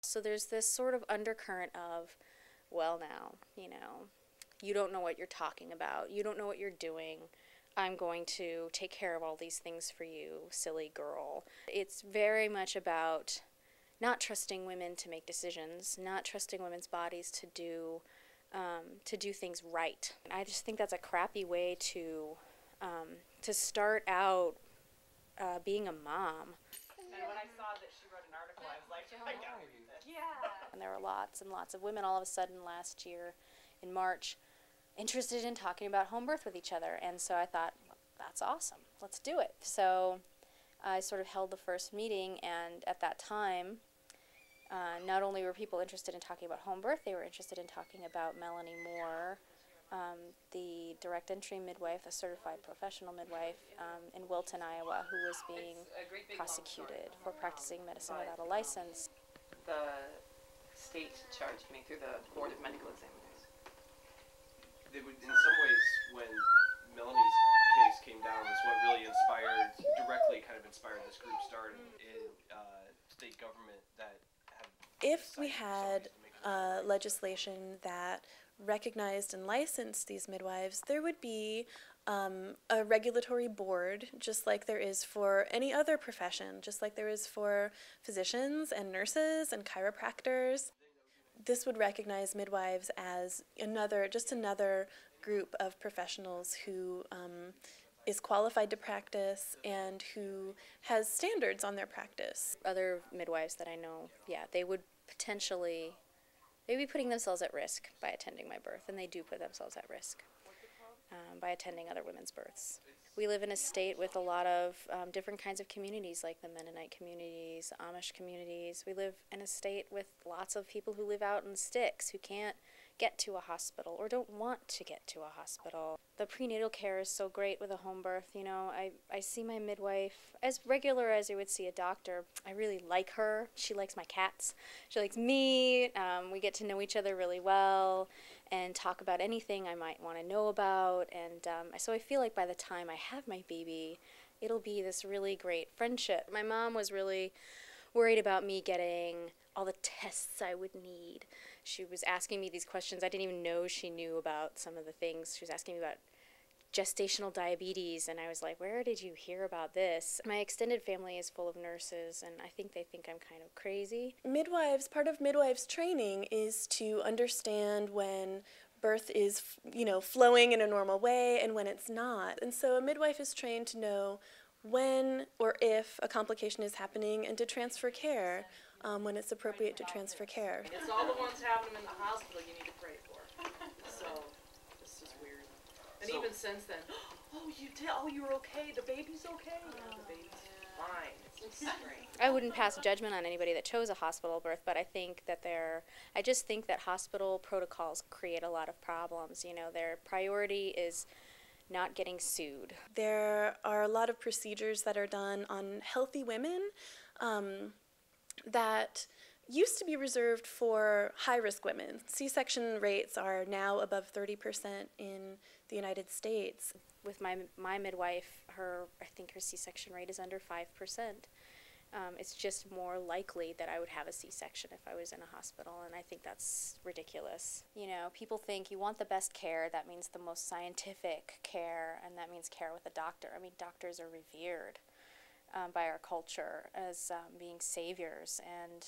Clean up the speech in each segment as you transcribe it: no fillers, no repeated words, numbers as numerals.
So there's this sort of undercurrent of, well, now, you don't know what you're talking about. You don't know what you're doing. I'm going to take care of all these things for you, silly girl. It's very much about not trusting women to make decisions, not trusting women's bodies to do things right. I just think that's a crappy way to start out being a mom. And when I saw that she wrote an article, I was like, I gotta read this. Yeah. And there were lots and lots of women all of a sudden last year in March interested in talking about home birth with each other. And so I thought, that's awesome. Let's do it. So I sort of held the first meeting, and at that time, not only were people interested in talking about home birth, they were interested in talking about Melanie Moore, the direct entry midwife, a certified professional midwife in Wilton, Iowa, who was being prosecuted for practicing medicine without a license. The state charged me through the Board of Medical Examiners. In some ways, when Melanie's case came down, was what really directly inspired this group started in state government that have. If we had legislation that recognized and licensed these midwives, there would be a regulatory board, just like there is for any other profession, just like there is for physicians and nurses and chiropractors. This would recognize midwives as another group of professionals who is qualified to practice and who has standards on their practice. Other midwives that I know, yeah, they'd be putting themselves at risk by attending my birth, and they do put themselves at risk by attending other women's births. We live in a state with a lot of different kinds of communities, like the Mennonite communities, Amish communities. We live in a state with lots of people who live out in sticks, who can't get to a hospital or don't want to get to a hospital. The prenatal care is so great with a home birth. I see my midwife as regular as I would see a doctor. I really like her. She likes my cats. She likes me. We get to know each other really well and talk about anything I might want to know about. And so I feel like by the time I have my baby, it'll be this really great friendship. My mom was really worried about me getting all the tests I would need. She was asking me these questions. I didn't even know she knew about some of the things. She was asking me about gestational diabetes, and I was like, where did you hear about this? My extended family is full of nurses, and I think they think I'm kind of crazy. Part of midwives training is to understand when birth is, flowing in a normal way and when it's not. And so a midwife is trained to know when or if a complication is happening and to transfer care when it's appropriate to transfer care. It's all the ones having them in the hospital you need to pray for. So, this is weird. And even since then, oh, you did, oh, you're okay, the baby's okay? No, the baby's fine. It's strange. I wouldn't pass judgment on anybody that chose a hospital birth, but I just think that hospital protocols create a lot of problems. Their priority is not getting sued. There are a lot of procedures that are done on healthy women that used to be reserved for high-risk women. C-section rates are now above 30% in the United States. With my midwife, I think her C-section rate is under 5%. It's just more likely that I would have a C-section if I was in a hospital, and I think that's ridiculous. People think you want the best care, that means the most scientific care, and that means care with a doctor. I mean, doctors are revered by our culture as being saviors, and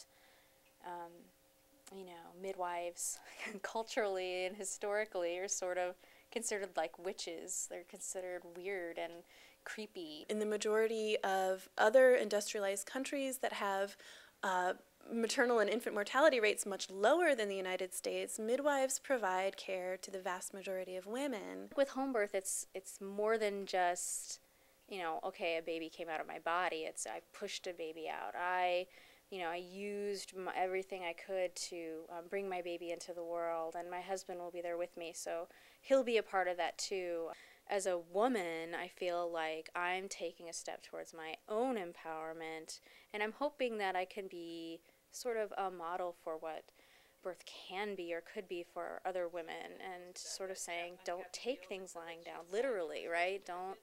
midwives culturally and historically are sort of considered like witches. They're considered weird and creepy. In the majority of other industrialized countries that have maternal and infant mortality rates much lower than the United States, midwives provide care to the vast majority of women. With home birth, it's more than just, okay, a baby came out of my body. I pushed a baby out. I used everything I could to bring my baby into the world, and my husband will be there with me, so he'll be a part of that too. As a woman, I feel like I'm taking a step towards my own empowerment, and I'm hoping that I can be sort of a model for what birth can be or could be for other women, and sort of saying, don't take things lying down, literally, right? Don't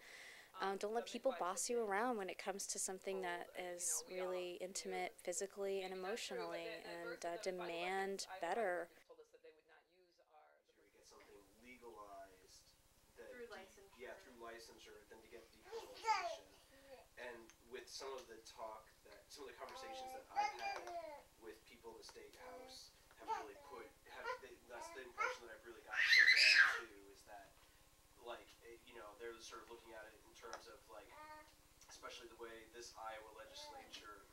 Don't let people boss you around when it comes to something that is really intimate physically and emotionally, and demand better. Told us that they would not use our. Sure, you get something legalized that Through licensure. through licensure, than to get decriminalization. And with some of the some of the conversations that I've had with people in the state house have really that's the impression that I've really gotten from them too, is that they're sort of looking at it in terms of especially the way this Iowa legislature